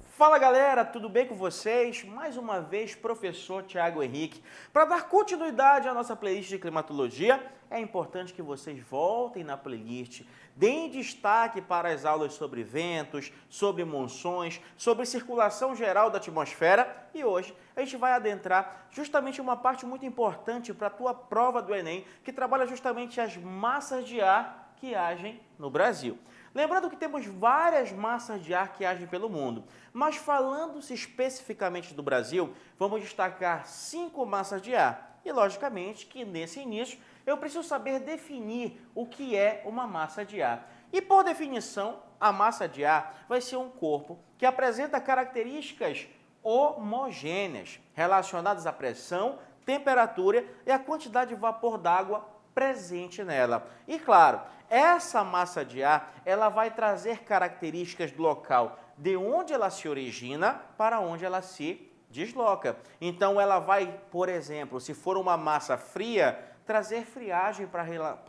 Fala galera, tudo bem com vocês? Mais uma vez, professor Thiago Henrique. Para dar continuidade à nossa playlist de climatologia, é importante que vocês voltem na playlist, deem destaque para as aulas sobre ventos, sobre monções, sobre circulação geral da atmosfera e hoje a gente vai adentrar justamente uma parte muito importante para a tua prova do Enem, que trabalha justamente as massas de ar que agem no Brasil. Lembrando que temos várias massas de ar que agem pelo mundo, mas falando-se especificamente do Brasil, vamos destacar 5 massas de ar. E logicamente que nesse início eu preciso saber definir o que é uma massa de ar. E por definição, a massa de ar vai ser um corpo que apresenta características homogêneas relacionadas à pressão, temperatura e à quantidade de vapor d'água presente nela. E claro, essa massa de ar, ela vai trazer características do local de onde ela se origina para onde ela se desloca. Então ela vai, por exemplo, se for uma massa fria, trazer friagem para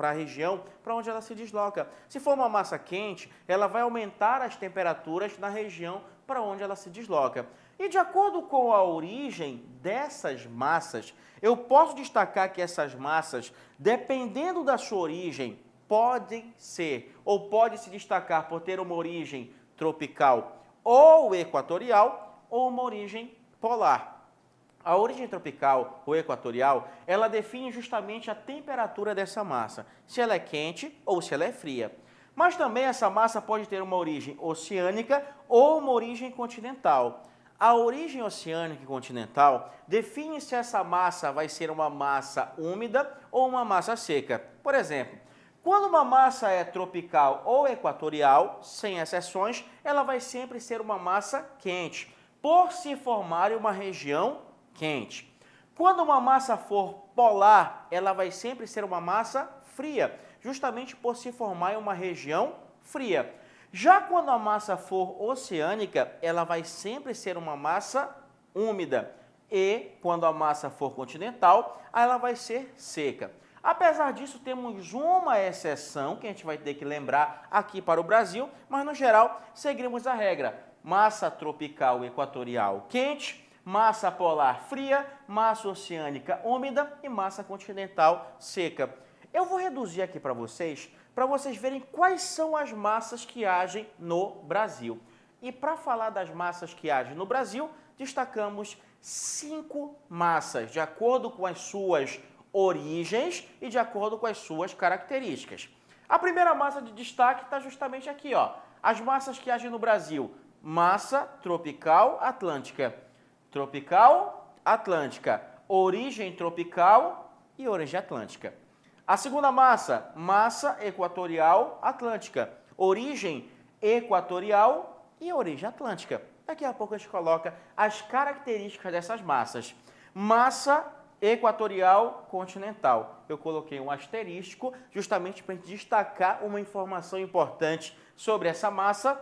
a região para onde ela se desloca. Se for uma massa quente, ela vai aumentar as temperaturas na região para onde ela se desloca. E de acordo com a origem dessas massas, eu posso destacar que essas massas, dependendo da sua origem, podem ser ou pode se destacar por ter uma origem tropical ou equatorial ou uma origem polar. A origem tropical ou equatorial, ela define justamente a temperatura dessa massa, se ela é quente ou se ela é fria. Mas também essa massa pode ter uma origem oceânica ou uma origem continental. A origem oceânica e continental define se essa massa vai ser uma massa úmida ou uma massa seca. Por exemplo, quando uma massa é tropical ou equatorial, sem exceções, ela vai sempre ser uma massa quente, por se formar em uma região quente. Quando uma massa for polar, ela vai sempre ser uma massa fria, justamente por se formar em uma região fria. Já quando a massa for oceânica, ela vai sempre ser uma massa úmida. E quando a massa for continental, ela vai ser seca. Apesar disso, temos uma exceção que a gente vai ter que lembrar aqui para o Brasil, mas no geral seguiremos a regra: massa tropical equatorial quente, massa polar fria, massa oceânica úmida e massa continental seca. Eu vou reduzir aqui para vocês verem quais são as massas que agem no Brasil. E para falar das massas que agem no Brasil, destacamos 5 massas, de acordo com as suas origens e de acordo com as suas características. A primeira massa de destaque está justamente aqui, ó. As massas que agem no Brasil: massa tropical atlântica. Tropical atlântica, origem tropical e origem atlântica. A segunda massa, massa equatorial atlântica, origem equatorial e origem atlântica. Daqui a pouco a gente coloca as características dessas massas. Massa equatorial continental. Eu coloquei um asterístico justamente para a gente destacar uma informação importante sobre essa massa.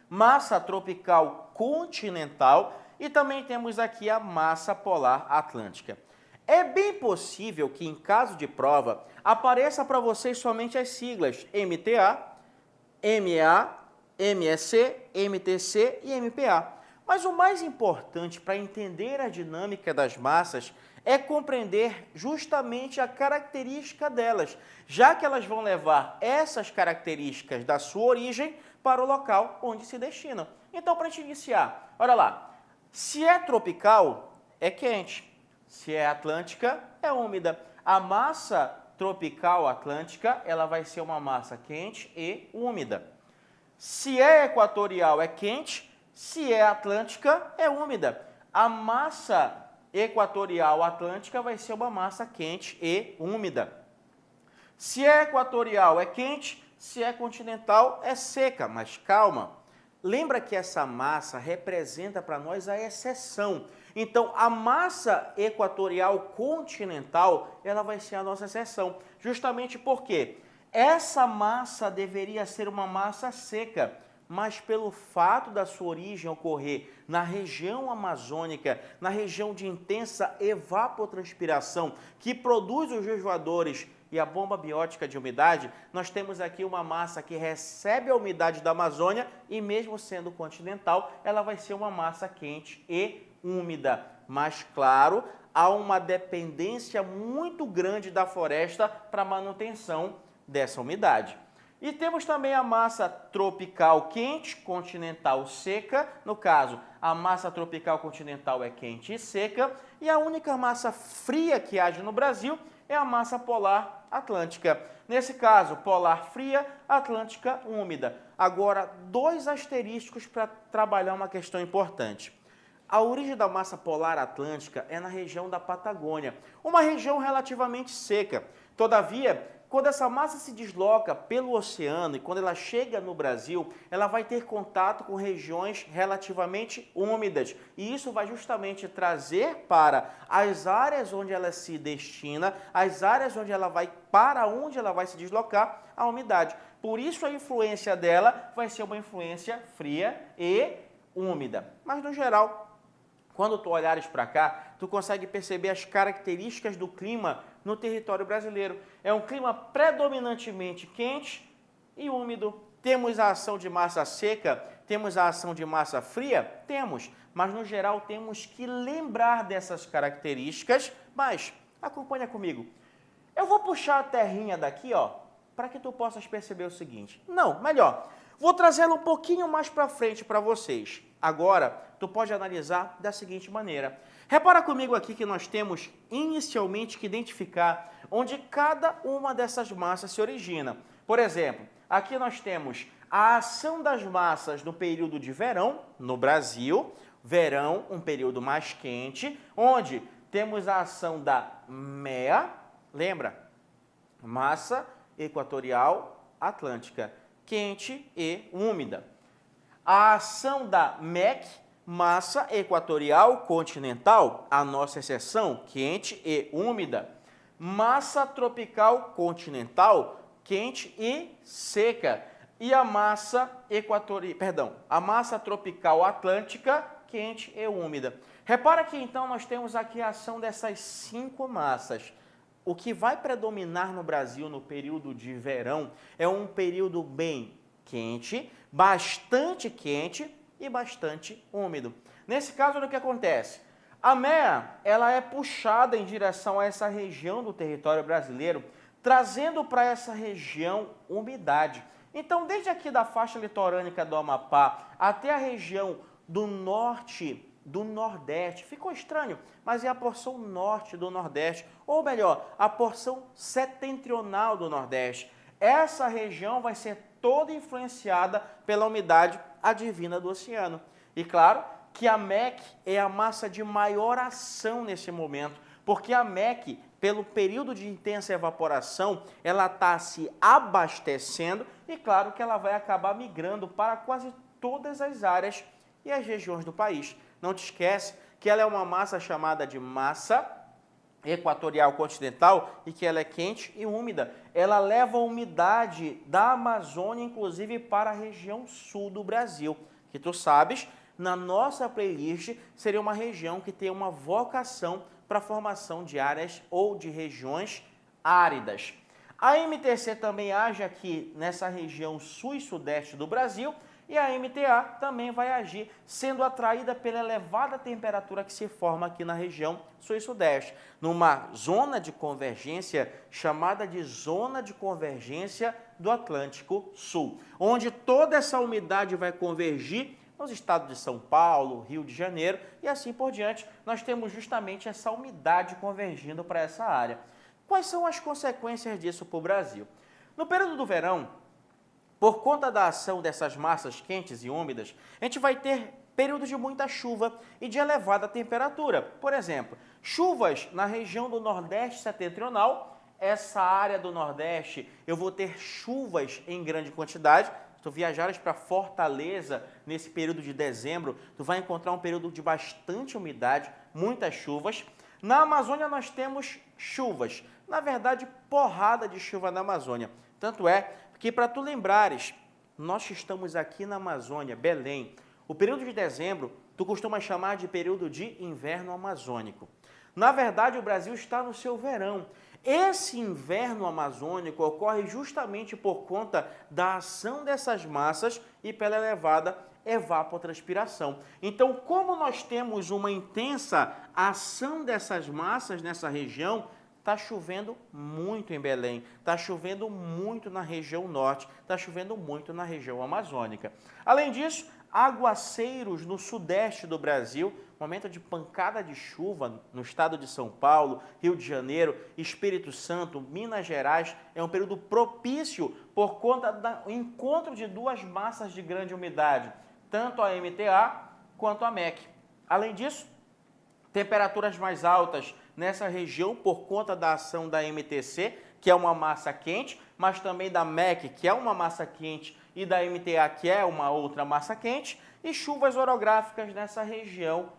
Massa tropical continental e também temos aqui a massa polar atlântica. É bem possível que, em caso de prova, apareça para vocês somente as siglas MTA, MA, MSC, MTC e MPA. Mas o mais importante para entender a dinâmica das massas é compreender justamente a característica delas, já que elas vão levar essas características da sua origem para o local onde se destinam. Então, para a gente iniciar, olha lá, se é tropical, é quente. Se é atlântica, é úmida. A massa tropical atlântica, ela vai ser uma massa quente e úmida. Se é equatorial, é quente. Se é atlântica, é úmida. A massa equatorial atlântica vai ser uma massa quente e úmida. Se é equatorial, é quente. Se é continental, é seca. Mas calma, lembra que essa massa representa para nós a exceção. Então, a massa equatorial continental, ela vai ser a nossa exceção. Justamente porque essa massa deveria ser uma massa seca. mas pelo fato da sua origem ocorrer na região amazônica, na região de intensa evapotranspiração, que produz os rios voadores e a bomba biótica de umidade, nós temos aqui uma massa que recebe a umidade da Amazônia e mesmo sendo continental, ela vai ser uma massa quente e úmida. Mas, claro, há uma dependência muito grande da floresta para a manutenção dessa umidade. E temos também a massa tropical quente, continental seca. No caso, a massa tropical continental é quente e seca. E a única massa fria que age no Brasil é a massa polar atlântica. Nesse caso, polar fria, atlântica úmida. Agora, dois asteriscos para trabalhar uma questão importante. A origem da massa polar atlântica é na região da Patagônia, uma região relativamente seca. Todavia, quando essa massa se desloca pelo oceano e quando ela chega no Brasil, ela vai ter contato com regiões relativamente úmidas. E isso vai justamente trazer para as áreas onde ela se destina, as áreas onde ela vai, para onde ela vai se deslocar, a umidade. Por isso a influência dela vai ser uma influência fria e úmida. Mas no geral, quando tu olhares para cá, tu consegue perceber as características do clima no território brasileiro. É um clima predominantemente quente e úmido. Temos a ação de massa seca, temos a ação de massa fria? Temos, mas no geral temos que lembrar dessas características. Mas acompanha comigo. Eu vou puxar a terrinha daqui, ó, para que tu possas perceber o seguinte. Não, melhor, vou trazê-la um pouquinho mais para frente para vocês. Agora, tu pode analisar da seguinte maneira. Repara comigo aqui que nós temos inicialmente que identificar onde cada uma dessas massas se origina. Por exemplo, aqui nós temos a ação das massas no período de verão, no Brasil. Verão, um período mais quente, onde temos a ação da MEA, lembra? Massa equatorial atlântica, quente e úmida. A ação da MEC, massa equatorial continental, a nossa exceção, quente e úmida. Massa tropical continental, quente e seca. E a massa a massa tropical atlântica, quente e úmida. Repara que então nós temos aqui a ação dessas 5 massas. O que vai predominar no Brasil no período de verão é um período bem quente, bastante quente e bastante úmido. Nesse caso, o que acontece? A MEA, ela é puxada em direção a essa região do território brasileiro, trazendo para essa região umidade. Então, desde aqui da faixa litorânea do Amapá até a região do norte do Nordeste, ficou estranho, mas é a porção norte do Nordeste, ou melhor, a porção setentrional do Nordeste. Essa região vai ser toda influenciada pela umidade advinda do oceano. E claro que a MEC é a massa de maior ação nesse momento, porque a MEC, pelo período de intensa evaporação, ela está se abastecendo e claro que ela vai acabar migrando para quase todas as áreas e as regiões do país. Não te esquece que ela é uma massa chamada de massa equatorial continental e que ela é quente e úmida. Ela leva a umidade da Amazônia, inclusive, para a região sul do Brasil, que tu sabes, na nossa playlist, seria uma região que tem uma vocação para a formação de áreas ou de regiões áridas. A MTC também age aqui nessa região sul e sudeste do Brasil, e a MTA também vai agir, sendo atraída pela elevada temperatura que se forma aqui na região sul e sudeste, numa zona de convergência chamada de Zona de Convergência do Atlântico Sul, onde toda essa umidade vai convergir nos estados de São Paulo, Rio de Janeiro e assim por diante. Nós temos justamente essa umidade convergindo para essa área. Quais são as consequências disso para o Brasil? No período do verão, por conta da ação dessas massas quentes e úmidas, a gente vai ter períodos de muita chuva e de elevada temperatura. Por exemplo, chuvas na região do Nordeste setentrional. Essa área do Nordeste, eu vou ter chuvas em grande quantidade. Se tu viajares para Fortaleza nesse período de dezembro, tu vai encontrar um período de bastante umidade, muitas chuvas. Na Amazônia nós temos chuvas, na verdade porrada de chuva na Amazônia. Tanto é que para tu lembrares nós estamos aqui na Amazônia, Belém. O período de dezembro, tu costuma chamar de período de inverno amazônico. Na verdade, o Brasil está no seu verão. Esse inverno amazônico ocorre justamente por conta da ação dessas massas e pela elevada evapotranspiração. Então, como nós temos uma intensa ação dessas massas nessa região, está chovendo muito em Belém, está chovendo muito na região norte, está chovendo muito na região amazônica. Além disso, aguaceiros no sudeste do Brasil, momento de pancada de chuva no estado de São Paulo, Rio de Janeiro, Espírito Santo, Minas Gerais, é um período propício por conta do encontro de duas massas de grande umidade, tanto a MTA quanto a MEC. Além disso, temperaturas mais altas nessa região por conta da ação da MTC, que é uma massa quente, mas também da MEC, que é uma massa quente, e da MTA, que é uma outra massa quente, e chuvas orográficas nessa região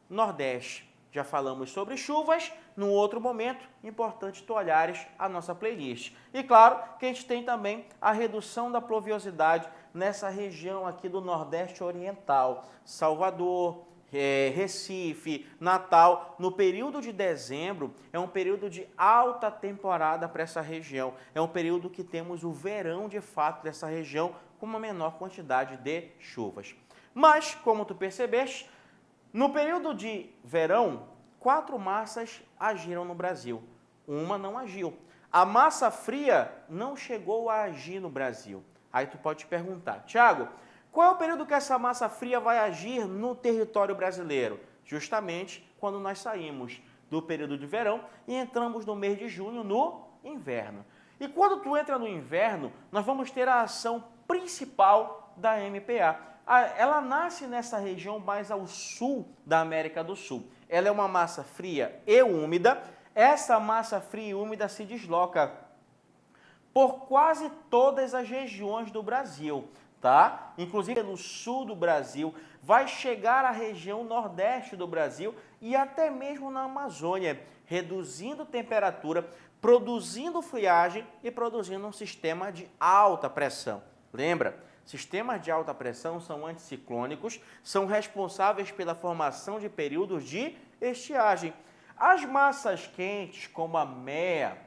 nordeste. Já falamos sobre chuvas, num outro momento, importante tu olhares a nossa playlist. E claro que a gente tem também a redução da pluviosidade nessa região aqui do Nordeste Oriental, Salvador, Recife, Natal. No período de dezembro é um período de alta temporada para essa região. É um período que temos o verão de fato dessa região com uma menor quantidade de chuvas. Mas, como tu percebeste, no período de verão, 4 massas agiram no Brasil. Uma não agiu. A massa fria não chegou a agir no Brasil. Aí tu pode te perguntar, Tiago, qual é o período que essa massa fria vai agir no território brasileiro? Justamente quando nós saímos do período de verão e entramos no mês de junho no inverno. E quando tu entra no inverno, nós vamos ter a ação principal da MPA. Ela nasce nessa região mais ao sul da América do Sul. Ela é uma massa fria e úmida. Essa massa fria e úmida se desloca por quase todas as regiões do Brasil, tá? Inclusive no sul do Brasil, vai chegar à região nordeste do Brasil e até mesmo na Amazônia, reduzindo temperatura, produzindo friagem e produzindo um sistema de alta pressão. Lembra? Sistemas de alta pressão são anticiclônicos, são responsáveis pela formação de períodos de estiagem. As massas quentes, como a MEA,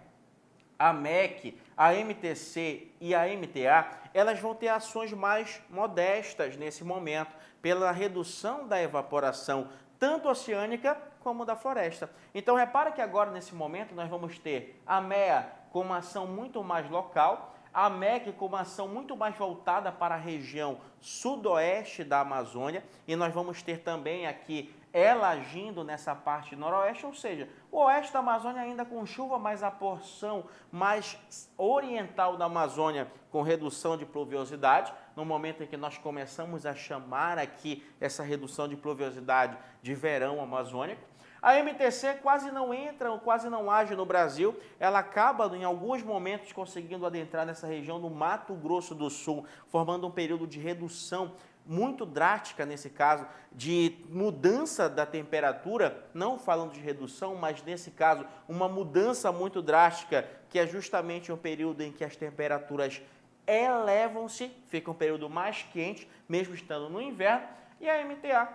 a MEC, a MTC e a MTA, elas vão ter ações mais modestas nesse momento, pela redução da evaporação, tanto oceânica como da floresta. Então, repara que agora, nesse momento, nós vamos ter a MEA com uma ação muito mais local, a MEC com uma ação muito mais voltada para a região sudoeste da Amazônia, e nós vamos ter também aqui ela agindo nessa parte noroeste, ou seja, o oeste da Amazônia ainda com chuva, mas a porção mais oriental da Amazônia com redução de pluviosidade, no momento em que nós começamos a chamar aqui essa redução de pluviosidade de verão amazônico. A MTC quase não entra, quase não age no Brasil, ela acaba em alguns momentos conseguindo adentrar nessa região do Mato Grosso do Sul, formando um período de redução muito drástica nesse caso, de mudança da temperatura, não falando de redução, mas nesse caso uma mudança muito drástica, que é justamente um período em que as temperaturas elevam-se, fica um período mais quente, mesmo estando no inverno, e a MTA,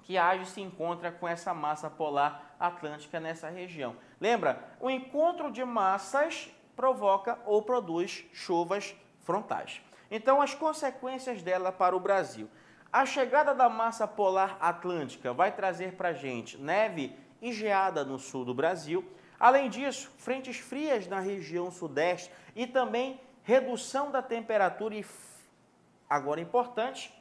que age e se encontra com essa massa polar atlântica nessa região. Lembra? O encontro de massas provoca ou produz chuvas frontais. Então, as consequências dela para o Brasil. A chegada da massa polar atlântica vai trazer para a gente neve e geada no sul do Brasil. Além disso, frentes frias na região sudeste e também redução da temperatura e, agora importante,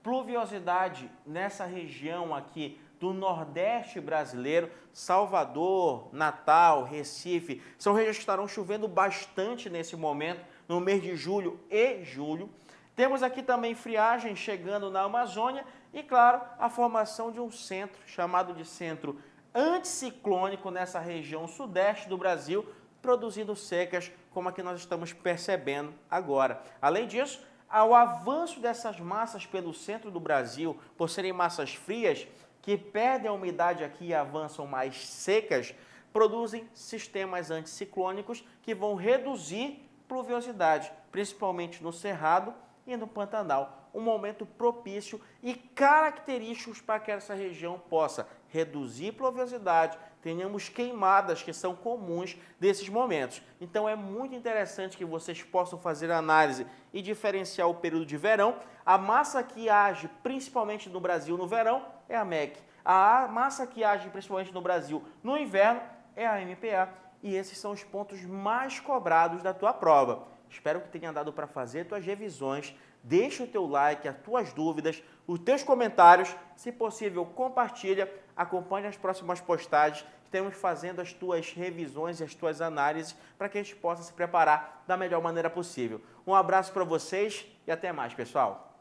pluviosidade nessa região aqui do Nordeste brasileiro, Salvador, Natal, Recife, são regiões que estarão chovendo bastante nesse momento, no mês de julho e julho. Temos aqui também friagem chegando na Amazônia e, claro, a formação de um centro, chamado de centro anticiclônico nessa região sudeste do Brasil, produzindo secas como a que nós estamos percebendo agora. Além disso, ao avanço dessas massas pelo centro do Brasil, por serem massas frias, que perdem a umidade aqui e avançam mais secas, produzem sistemas anticiclônicos que vão reduzir pluviosidade, principalmente no Cerrado e no Pantanal, um momento propício e característico para que essa região possa reduzir pluviosidade, tenhamos queimadas que são comuns desses momentos. Então é muito interessante que vocês possam fazer análise e diferenciar o período de verão. A massa que age principalmente no Brasil no verão é a MEC. A massa que age principalmente no Brasil no inverno é a MPA. E esses são os pontos mais cobrados da tua prova. Espero que tenha dado para fazer tuas revisões. Deixa o teu like, as tuas dúvidas, os teus comentários. Se possível, compartilha. Acompanhe as próximas postagens. Estamos fazendo as tuas revisões e as tuas análises para que a gente possa se preparar da melhor maneira possível. Um abraço para vocês e até mais, pessoal.